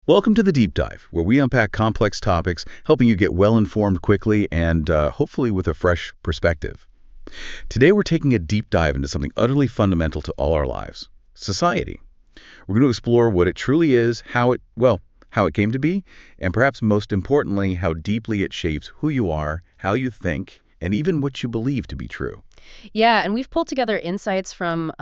Welcome to the Deep Dive, where we unpack complex topics, helping you get well-informed quickly and hopefully with a fresh perspective. Today, we're taking a deep dive into something utterly fundamental to all our lives, society. We're going to explore what it truly is, how it came to be, and perhaps most importantly, how deeply it shapes who you are, how you think, and even what you believe to be true. Yeah, and we've pulled together insights from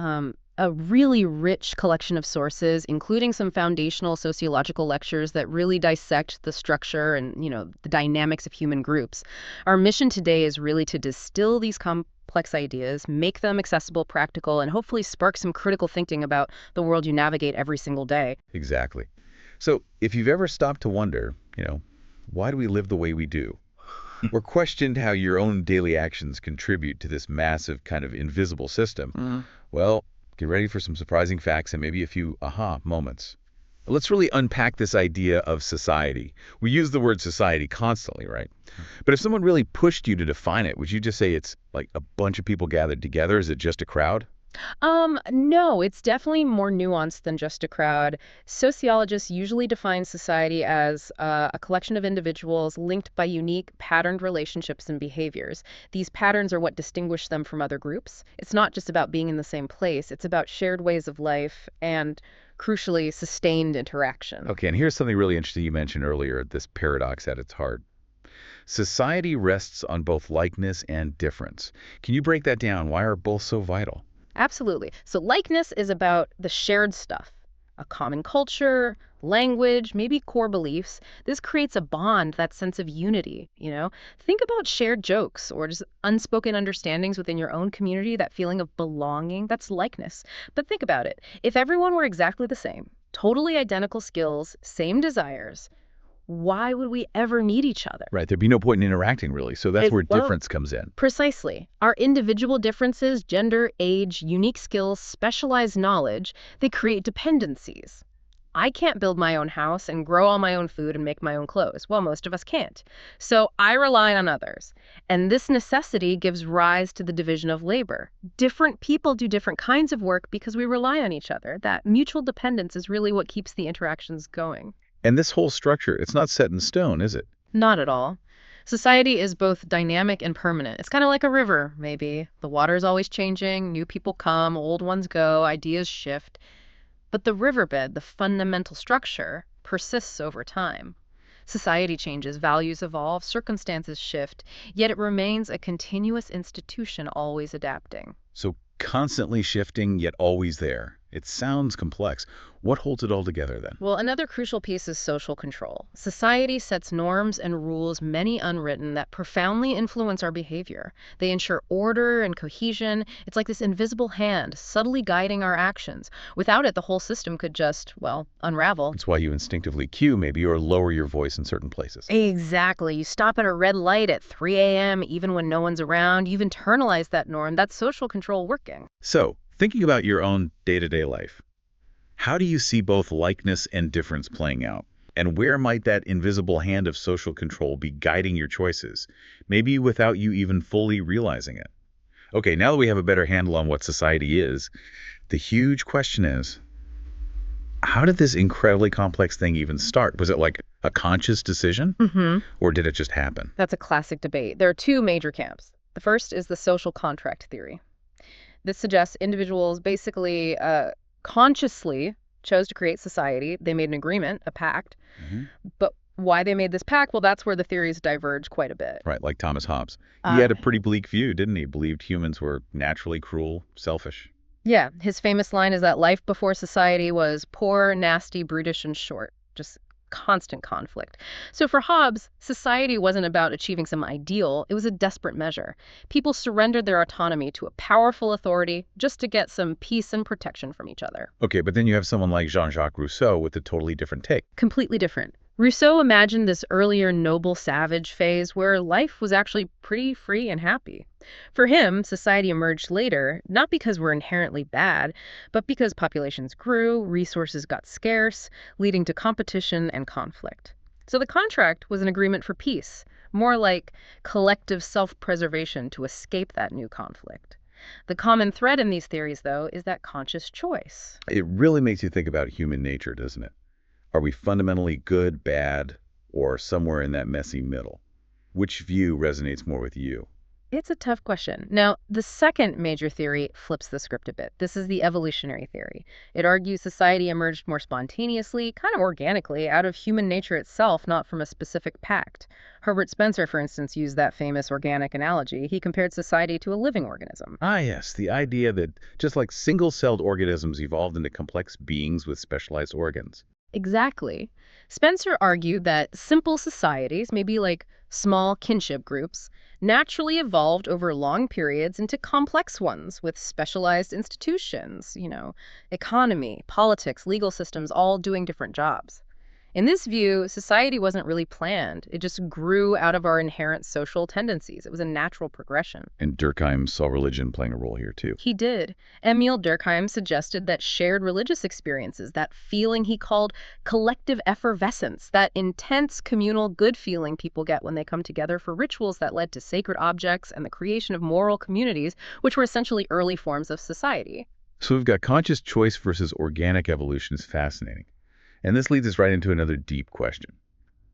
a really rich collection of sources, including some foundational sociological lectures that really dissect the structure and, the dynamics of human groups. Our mission today is really to distill these complex ideas, make them accessible, practical, and hopefully spark some critical thinking about the world you navigate every single day. Exactly. So, if you've ever stopped to wonder, why do we live the way we do? Or questioned how your own daily actions contribute to this massive kind of invisible system, well, get ready for some surprising facts and maybe a few aha moments. Let's really unpack this idea of society. We use the word society constantly, right? But if someone really pushed you to define it, would you just say it's like a bunch of people gathered together? Is it just a crowd? No, it's definitely more nuanced than just a crowd. Sociologists usually define society as a collection of individuals linked by unique patterned relationships and behaviors. These patterns are what distinguish them from other groups. It's not just about being in the same place, it's about shared ways of life and, crucially, sustained interaction. Okay, and here's something really interesting you mentioned earlier, this paradox at its heart. Society rests on both likeness and difference. Can you break that down? Why are both so vital? Absolutely. So likeness is about the shared stuff, a common culture, language, maybe core beliefs. This creates a bond, that sense of unity. Think about shared jokes or just unspoken understandings within your own community, that feeling of belonging, that's likeness. But think about it. If everyone were exactly the same, totally identical skills, same desires, why would we ever need each other? Right, there'd be no point in interacting, really. So that's where difference comes in. Precisely. Our individual differences, gender, age, unique skills, specialized knowledge, they create dependencies. I can't build my own house and grow all my own food and make my own clothes. Well, most of us can't. So I rely on others. And this necessity gives rise to the division of labor. Different people do different kinds of work because we rely on each other. That mutual dependence is really what keeps the interactions going. And this whole structure, it's not set in stone, is it? Not at all. Society is both dynamic and permanent. It's kind of like a river, maybe. The water is always changing, new people come, old ones go, ideas shift. But the riverbed, the fundamental structure, persists over time. Society changes, values evolve, circumstances shift, yet it remains a continuous institution always adapting. So constantly shifting, yet always there. It sounds complex. What holds it all together then? Well, another crucial piece is social control. Society sets norms and rules, many unwritten, that profoundly influence our behavior. They ensure order and cohesion. It's like this invisible hand, subtly guiding our actions. Without it, the whole system could just, unravel. That's why you instinctively cue, maybe, or lower your voice in certain places. Exactly. You stop at a red light at 3 a.m., even when no one's around. You've internalized that norm. That's social control working. So, thinking about your own day-to-day life, how do you see both likeness and difference playing out? And where might that invisible hand of social control be guiding your choices, maybe without you even fully realizing it? Okay, now that we have a better handle on what society is, the huge question is, how did this incredibly complex thing even start? Was it like a conscious decision? Or did it just happen? That's a classic debate. There are two major camps. The first is the social contract theory. This suggests individuals basically consciously chose to create society. They made an agreement, a pact. But why they made this pact, well, that's where the theories diverge quite a bit. Right, like Thomas Hobbes. He had a pretty bleak view, didn't he? Believed humans were naturally cruel, selfish. Yeah, his famous line is that life before society was poor, nasty, brutish, and short. Just constant conflict. So for Hobbes, society wasn't about achieving some ideal, it was a desperate measure. People surrendered their autonomy to a powerful authority just to get some peace and protection from each other. Okay, but then you have someone like Jean-Jacques Rousseau with a totally different take. Completely different. Rousseau imagined this earlier noble savage phase where life was actually pretty free and happy. For him, society emerged later, not because we're inherently bad, but because populations grew, resources got scarce, leading to competition and conflict. So the contract was an agreement for peace, more like collective self-preservation to escape that new conflict. The common thread in these theories, though, is that conscious choice. It really makes you think about human nature, doesn't it? Are we fundamentally good, bad, or somewhere in that messy middle? Which view resonates more with you? It's a tough question. Now, the second major theory flips the script a bit. This is the evolutionary theory. It argues society emerged more spontaneously, kind of organically, out of human nature itself, not from a specific pact. Herbert Spencer, for instance, used that famous organic analogy. He compared society to a living organism. Ah, yes, the idea that just like single-celled organisms evolved into complex beings with specialized organs. Exactly. Spencer argued that simple societies, maybe like small kinship groups, naturally evolved over long periods into complex ones with specialized institutions, economy, politics, legal systems, all doing different jobs. In this view, society wasn't really planned. It just grew out of our inherent social tendencies. It was a natural progression. And Durkheim saw religion playing a role here too. He did. Emil Durkheim suggested that shared religious experiences, that feeling he called collective effervescence, that intense communal good feeling people get when they come together for rituals that led to sacred objects and the creation of moral communities, which were essentially early forms of society. So we've got conscious choice versus organic evolution is fascinating. And this leads us right into another deep question.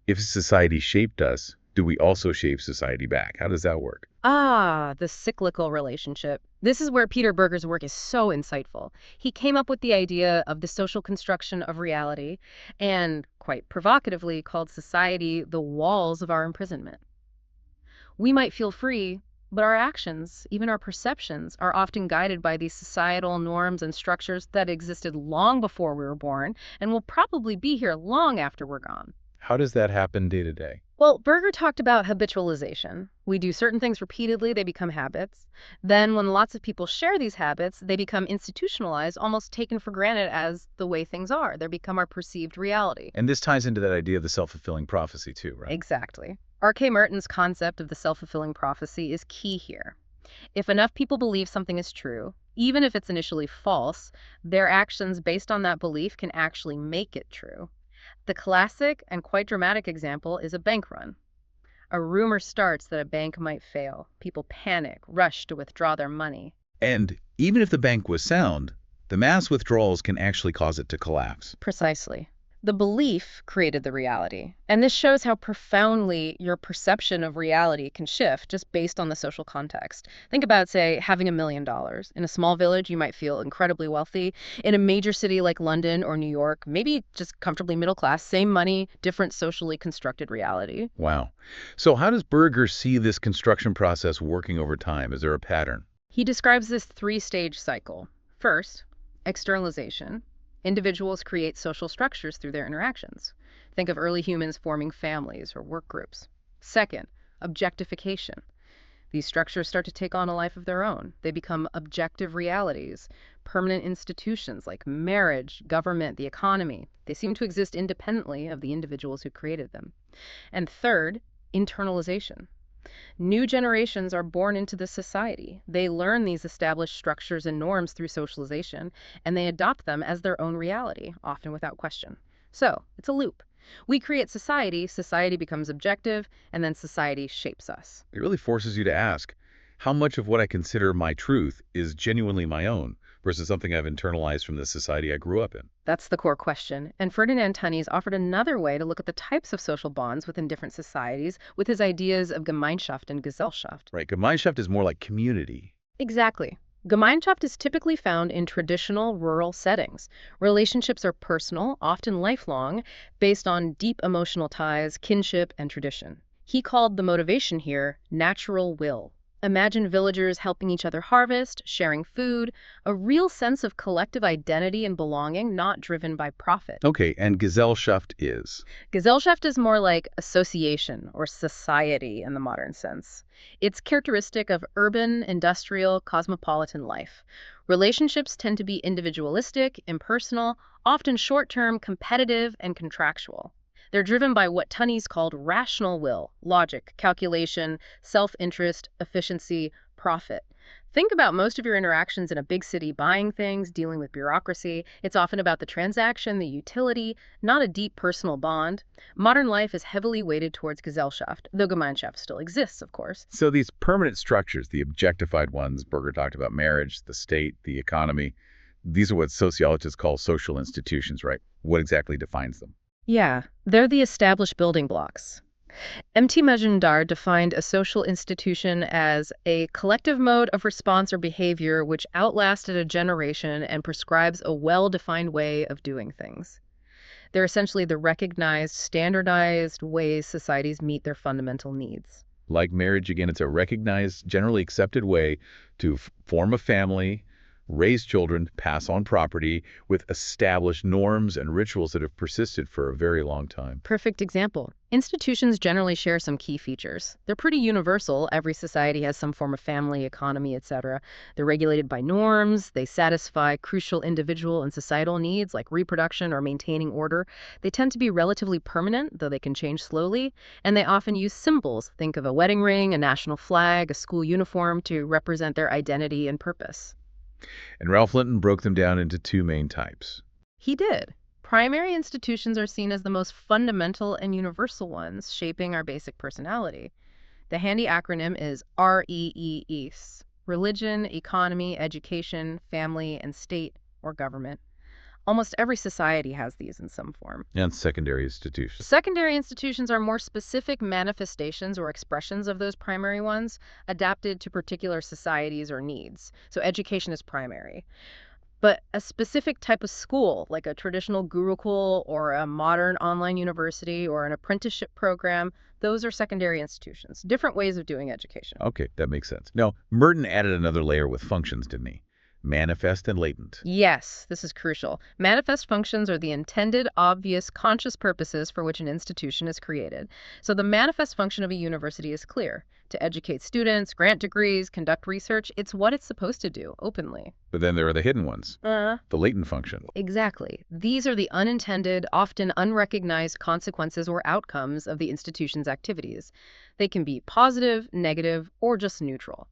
If society shaped us, do we also shape society back? How does that work? Ah, the cyclical relationship. This is where Peter Berger's work is so insightful. He came up with the idea of the social construction of reality and, quite provocatively, called society the walls of our imprisonment. We might feel free, but our actions, even our perceptions, are often guided by these societal norms and structures that existed long before we were born and will probably be here long after we're gone. How does that happen day to day? Well, Berger talked about habitualization. We do certain things repeatedly, they become habits. Then, when lots of people share these habits, they become institutionalized, almost taken for granted as the way things are. They become our perceived reality. And this ties into that idea of the self-fulfilling prophecy too, right? Exactly. R.K. Merton's concept of the self-fulfilling prophecy is key here. If enough people believe something is true, even if it's initially false, their actions based on that belief can actually make it true. The classic and quite dramatic example is a bank run. A rumor starts that a bank might fail. People panic, rush to withdraw their money. And even if the bank was sound, the mass withdrawals can actually cause it to collapse. Precisely. The belief created the reality. And this shows how profoundly your perception of reality can shift just based on the social context. Think about, say, having $1 million. In a small village, you might feel incredibly wealthy. In a major city like London or New York, maybe just comfortably middle class, same money, different socially constructed reality. Wow. So how does Berger see this construction process working over time? Is there a pattern? He describes this three-stage cycle. First, externalization. Individuals create social structures through their interactions. Think of early humans forming families or work groups. Second, objectification. These structures start to take on a life of their own. They become objective realities, permanent institutions like marriage, government, the economy. They seem to exist independently of the individuals who created them. And third, internalization. New generations are born into the society. They learn these established structures and norms through socialization, and they adopt them as their own reality, often without question. So, it's a loop. We create society, society becomes objective, and then society shapes us. It really forces you to ask, how much of what I consider my truth is genuinely my own versus something I've internalized from the society I grew up in? That's the core question. And Ferdinand Tönnies offered another way to look at the types of social bonds within different societies with his ideas of Gemeinschaft and Gesellschaft. Right, Gemeinschaft is more like community. Exactly. Gemeinschaft is typically found in traditional rural settings. Relationships are personal, often lifelong, based on deep emotional ties, kinship, and tradition. He called the motivation here natural will. Imagine villagers helping each other harvest, sharing food, a real sense of collective identity and belonging, not driven by profit. Okay, and Gesellschaft is? Gesellschaft is more like association or society in the modern sense. It's characteristic of urban, industrial, cosmopolitan life. Relationships tend to be individualistic, impersonal, often short-term, competitive, and contractual. They're driven by what Tönnies called rational will, logic, calculation, self-interest, efficiency, profit. Think about most of your interactions in a big city, buying things, dealing with bureaucracy. It's often about the transaction, the utility, not a deep personal bond. Modern life is heavily weighted towards Gesellschaft, though Gemeinschaft still exists, of course. So these permanent structures, the objectified ones, Berger talked about marriage, the state, the economy, these are what sociologists call social institutions, right? What exactly defines them? Yeah, they're the established building blocks. M.T. Majumdar defined a social institution as a collective mode of response or behavior which outlasted a generation and prescribes a well-defined way of doing things. They're essentially the recognized, standardized ways societies meet their fundamental needs. Like marriage, again, it's a recognized, generally accepted way to form a family, raise children, pass on property with established norms and rituals that have persisted for a very long time. Perfect example. Institutions generally share some key features. They're pretty universal. Every society has some form of family, economy, etc. They're regulated by norms. They satisfy crucial individual and societal needs like reproduction or maintaining order. They tend to be relatively permanent, though they can change slowly. And they often use symbols. Think of a wedding ring, a national flag, a school uniform to represent their identity and purpose. And Ralph Linton broke them down into two main types. He did. Primary institutions are seen as the most fundamental and universal ones, shaping our basic personality. The handy acronym is REES: religion, economy, education, family, and state or government. Almost every society has these in some form. And secondary institutions. Secondary institutions are more specific manifestations or expressions of those primary ones, adapted to particular societies or needs. So education is primary. But a specific type of school, like a traditional Gurukul or a modern online university or an apprenticeship program, those are secondary institutions, different ways of doing education. Okay, that makes sense. Now, Merton added another layer with functions, didn't he? Manifest and latent. Yes, this is crucial. Manifest functions are the intended, obvious, conscious purposes for which an institution is created. So the manifest function of a university is clear. To educate students, grant degrees, conduct research, it's what it's supposed to do, openly. But then there are the hidden ones, the latent function. Exactly. These are the unintended, often unrecognized consequences or outcomes of the institution's activities. They can be positive, negative, or just neutral.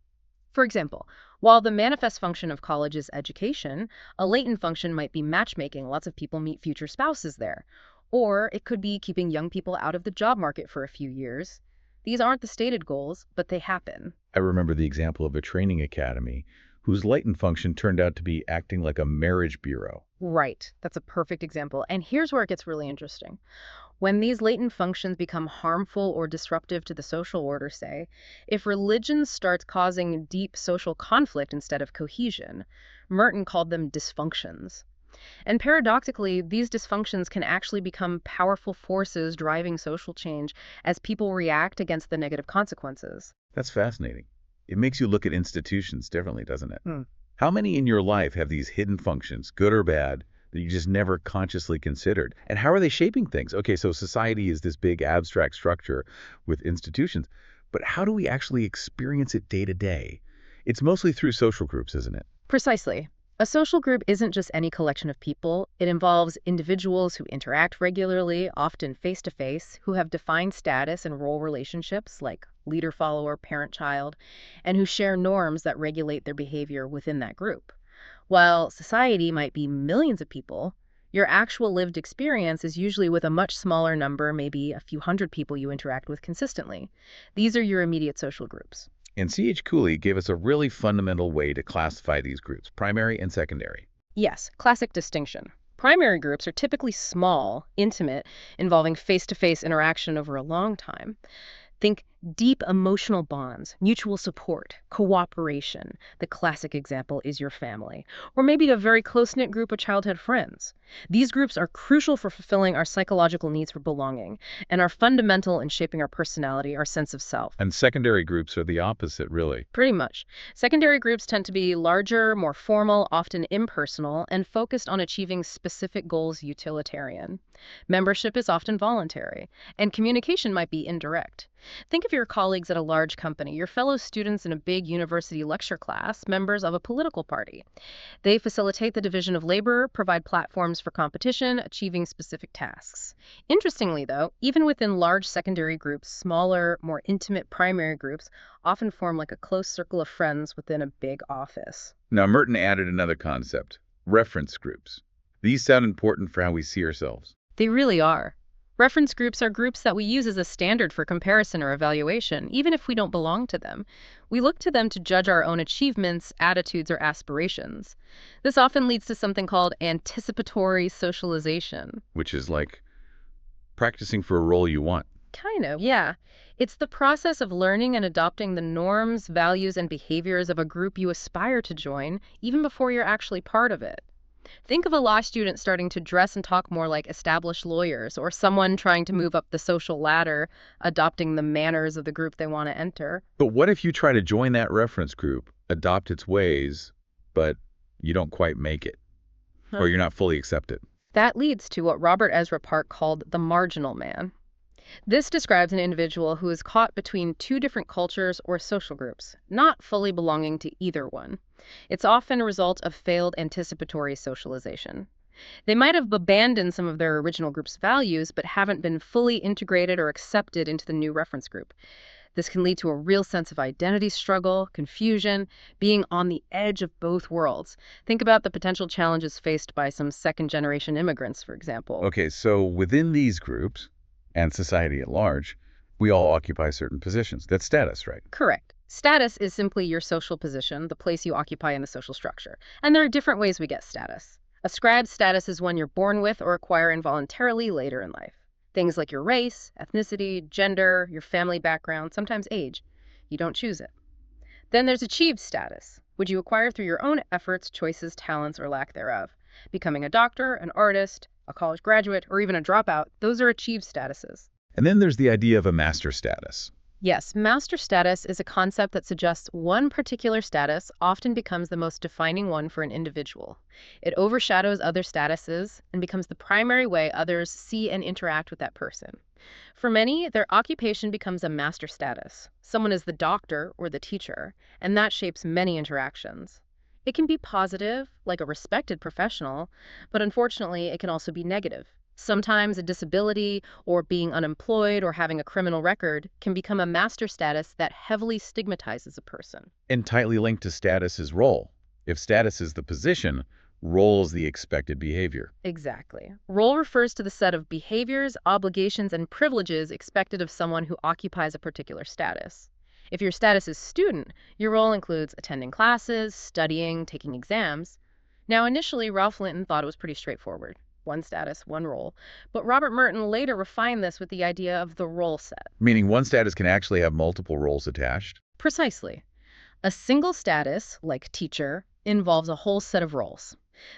For example, while the manifest function of college is education, a latent function might be matchmaking. Lots of people meet future spouses there. Or it could be keeping young people out of the job market for a few years. These aren't the stated goals, but they happen. I remember the example of a training academy whose latent function turned out to be acting like a marriage bureau. Right. That's a perfect example. And here's where it gets really interesting. When these latent functions become harmful or disruptive to the social order, say, if religion starts causing deep social conflict instead of cohesion, Merton called them dysfunctions. And paradoxically, these dysfunctions can actually become powerful forces driving social change as people react against the negative consequences. That's fascinating. It makes you look at institutions differently, doesn't it? How many in your life have these hidden functions, good or bad, that you just never consciously considered? And how are they shaping things? Okay, so society is this big abstract structure with institutions, but how do we actually experience it day to day? It's mostly through social groups, isn't it? Precisely. A social group isn't just any collection of people. It involves individuals who interact regularly, often face-to-face, who have defined status and role relationships like leader-follower, parent-child, and who share norms that regulate their behavior within that group. While society might be millions of people, your actual lived experience is usually with a much smaller number, maybe a few hundred people you interact with consistently. These are your immediate social groups. And C.H. Cooley gave us a really fundamental way to classify these groups, primary and secondary. Yes, classic distinction. Primary groups are typically small, intimate, involving face-to-face interaction over a long time. Think deep emotional bonds, mutual support, cooperation. The classic example is your family, or maybe a very close-knit group of childhood friends. These groups are crucial for fulfilling our psychological needs for belonging and are fundamental in shaping our personality, our sense of self. And secondary groups are the opposite, really. Pretty much. Secondary groups tend to be larger, more formal, often impersonal, and focused on achieving specific goals utilitarian. Membership is often voluntary, and communication might be indirect. Think of your colleagues at a large company, your fellow students in a big university lecture class, members of a political party. They facilitate the division of labor, provide platforms for competition, achieving specific tasks. Interestingly, though, even within large secondary groups, smaller, more intimate primary groups often form like a close circle of friends within a big office. Now, Merton added another concept, reference groups. These sound important for how we see ourselves. They really are. Reference groups are groups that we use as a standard for comparison or evaluation, even if we don't belong to them. We look to them to judge our own achievements, attitudes, or aspirations. This often leads to something called anticipatory socialization. Which is like Practicing for a role you want. Kind of, yeah. It's the process of learning and adopting the norms, values, and behaviors of a group you aspire to join, even before you're actually part of it. Think of a law student starting to dress and talk more like established lawyers, or someone trying to move up the social ladder, adopting the manners of the group they want to enter. But what if you try to join that reference group, adopt its ways, but you don't quite make it, or you're not fully accepted? That leads to what Robert Ezra Park called the marginal man. This describes an individual who is caught between two different cultures or social groups, not fully belonging to either one. It's often a result of failed anticipatory socialization. They might have abandoned some of their original group's values, but haven't been fully integrated or accepted into the new reference group. This can lead to a real sense of identity struggle, confusion, being on the edge of both worlds. Think about the potential challenges faced by some second-generation immigrants, for example. Okay, so within these groups, and society at large, we all occupy certain positions. That's status, right? Correct. Status is simply your social position, the place you occupy in the social structure. And there are different ways we get status. Ascribed status is one you're born with or acquire involuntarily later in life. Things like your race, ethnicity, gender, your family background, sometimes age. You don't choose it. Then there's achieved status, which you acquire through your own efforts, choices, talents, or lack thereof. Becoming a doctor, an artist, a college graduate, or even a dropout, those are achieved statuses. And then there's the idea of a master status. Yes, master status is a concept that suggests one particular status often becomes the most defining one for an individual. It overshadows other statuses and becomes the primary way others see and interact with that person. For many, their occupation becomes a master status. Someone is the doctor or the teacher, and that shapes many interactions. It can be positive, like a respected professional, but unfortunately, it can also be negative. Sometimes a disability or being unemployed or having a criminal record can become a master status that heavily stigmatizes a person. And tightly linked to status is role. If status is the position, role is the expected behavior. Exactly. Role refers to the set of behaviors, obligations, and privileges expected of someone who occupies a particular status. If your status is student, your role includes attending classes, studying, taking exams. Now, initially, Ralph Linton thought it was pretty straightforward. One status, one role. But Robert Merton later refined this with the idea of the role set. Meaning one status can actually have multiple roles attached? Precisely. A single status, like teacher, involves a whole set of roles.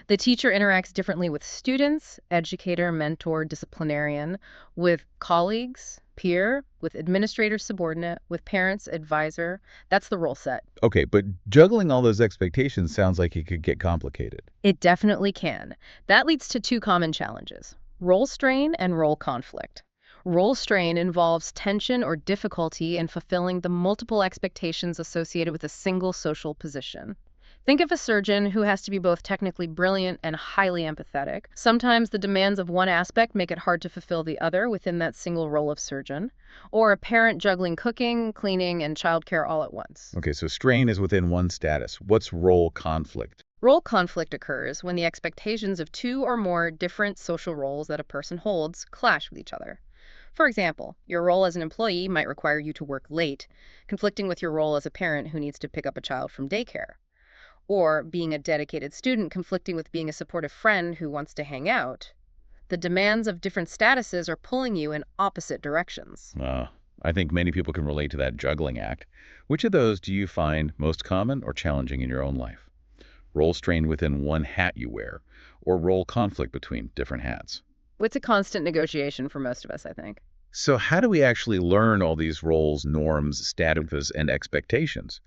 The teacher interacts differently with students, educator, mentor, disciplinarian, with colleagues, peer, with administrator, subordinate, with parents, advisor. That's the role set. Okay, but juggling all those expectations sounds like it could get complicated. It definitely can. That leads to two common challenges: role strain and role conflict. Role strain involves tension or difficulty in fulfilling the multiple expectations associated with a single social position. Think of a surgeon who has to be both technically brilliant and highly empathetic. Sometimes the demands of one aspect make it hard to fulfill the other within that single role of surgeon. Or a parent juggling cooking, cleaning, and childcare all at once. Okay, so strain is within one status. What's role conflict? Role conflict occurs when the expectations of two or more different social roles that a person holds clash with each other. For example, your role as an employee might require you to work late, conflicting with your role as a parent who needs to pick up a child from daycare. Or being a dedicated student conflicting with being a supportive friend who wants to hang out. The demands of different statuses are pulling you in opposite directions. I think many people can relate to that juggling act. Which of those do you find most common or challenging in your own life? Role strain within one hat you wear, or role conflict between different hats? It's a constant negotiation for most of us, I think. So how do we actually learn all these roles, norms, statuses, and expectations?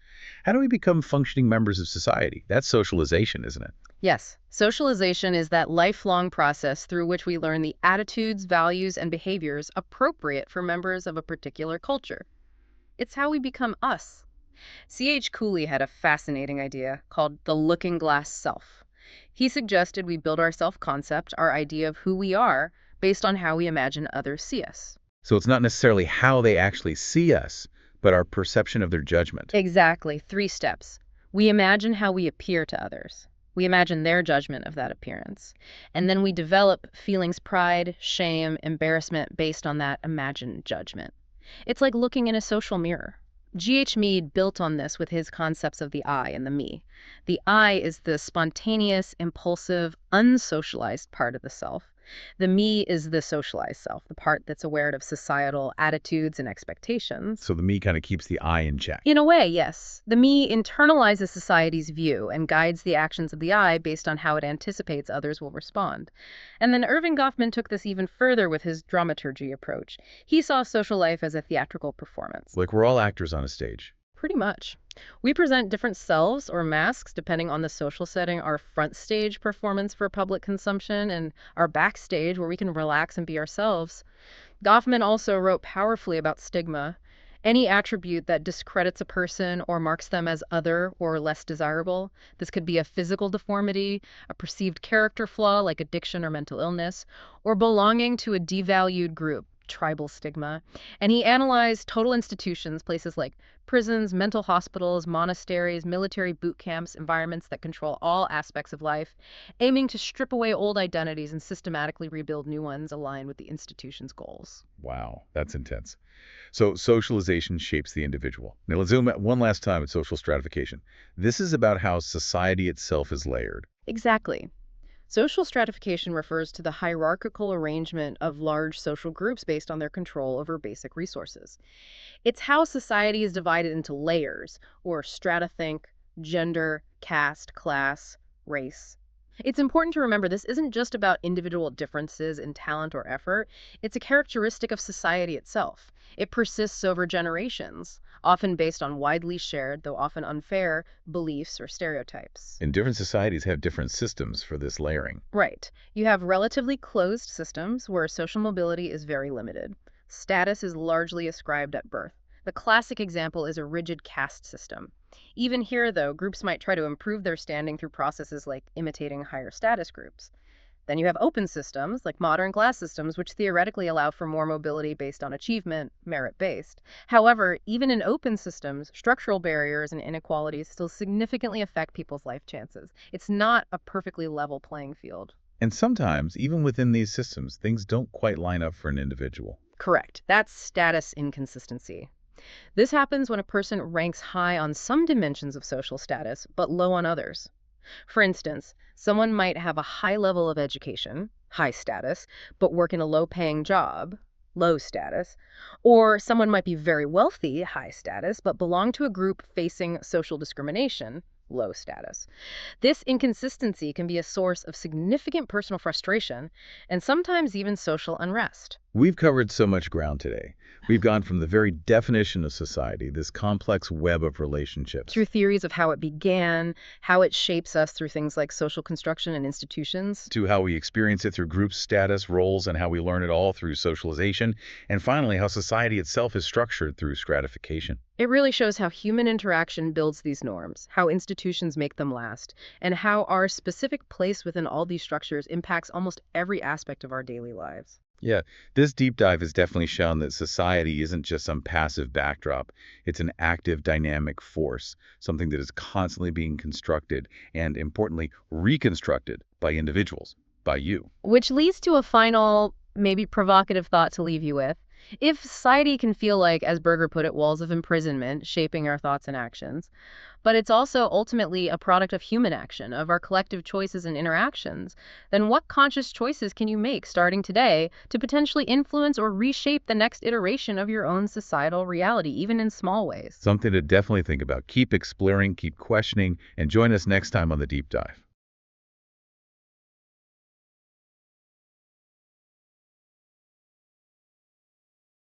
How do we become functioning members of society? That's socialization, isn't it? Yes, socialization is that lifelong process through which we learn the attitudes, values, and behaviors appropriate for members of a particular culture. It's how we become us. C.H. Cooley had a fascinating idea called the looking glass self. He suggested we build our self-concept, our idea of who we are, based on how we imagine others see us. So it's not necessarily how they actually see us, but our perception of their judgment. Exactly. 3 steps. We imagine how we appear to others. We imagine their judgment of that appearance. And then we develop feelings pride, shame, embarrassment based on that imagined judgment. It's like looking in a social mirror. G.H. Mead built on this with his concepts of the I and the me. The I is the spontaneous, impulsive, unsocialized part of the self. The me is the socialized self, the part that's aware of societal attitudes and expectations. So the me kind of keeps the I in check. In a way, yes. The me internalizes society's view and guides the actions of the I based on how it anticipates others will respond. And then Irving Goffman took this even further with his dramaturgy approach. He saw social life as a theatrical performance. Like we're all actors on a stage. Pretty much. We present different selves or masks depending on the social setting, our front stage performance for public consumption and our backstage where we can relax and be ourselves. Goffman also wrote powerfully about stigma. Any attribute that discredits a person or marks them as other or less desirable. This could be a physical deformity, a perceived character flaw like addiction or mental illness, or belonging to a devalued group, tribal stigma. And he analyzed total institutions, places like prisons, mental hospitals, monasteries, military boot camps, environments that control all aspects of life, aiming to strip away old identities and systematically rebuild new ones aligned with the institution's goals. Wow, that's intense. So socialization shapes the individual. Now let's zoom out one last time at social stratification. This is about how society itself is layered. Exactly. Social stratification refers to the hierarchical arrangement of large social groups based on their control over basic resources. It's how society is divided into layers, or strata think, gender, caste, class, race. It's important to remember this isn't just about individual differences in talent or effort. It's a characteristic of society itself. It persists over generations, often based on widely shared, though often unfair, beliefs or stereotypes. And different societies have different systems for this layering. Right. You have relatively closed systems where social mobility is very limited. Status is largely ascribed at birth. The classic example is a rigid caste system. Even here, though, groups might try to improve their standing through processes like imitating higher status groups. Then you have open systems, like modern class systems, which theoretically allow for more mobility based on achievement, merit-based. However, even in open systems, structural barriers and inequalities still significantly affect people's life chances. It's not a perfectly level playing field. And sometimes, even within these systems, things don't quite line up for an individual. Correct. That's status inconsistency. This happens when a person ranks high on some dimensions of social status, but low on others. For instance, someone might have a high level of education, high status, but work in a low-paying job, low status. Or someone might be very wealthy, high status, but belong to a group facing social discrimination, low status. This inconsistency can be a source of significant personal frustration and sometimes even social unrest. We've covered so much ground today. We've gone from the very definition of society, this complex web of relationships, Through theories of how it began, how it shapes us through things like social construction and institutions. to how we experience it through group status, roles, and how we learn it all through socialization, and finally, how society itself is structured through stratification. It really shows how human interaction builds these norms, how institutions make them last, and how our specific place within all these structures impacts almost every aspect of our daily lives. Yeah, this deep dive has definitely shown that society isn't just some passive backdrop. It's an active, dynamic force, something that is constantly being constructed and, importantly, reconstructed by individuals, by you. Which leads to a final, maybe provocative thought to leave you with. If society can feel like, as Berger put it, walls of imprisonment shaping our thoughts and actions, but it's also ultimately a product of human action, of our collective choices and interactions, then what conscious choices can you make starting today to potentially influence or reshape the next iteration of your own societal reality, even in small ways? Something to definitely think about. Keep exploring, keep questioning, and join us next time on The Deep Dive.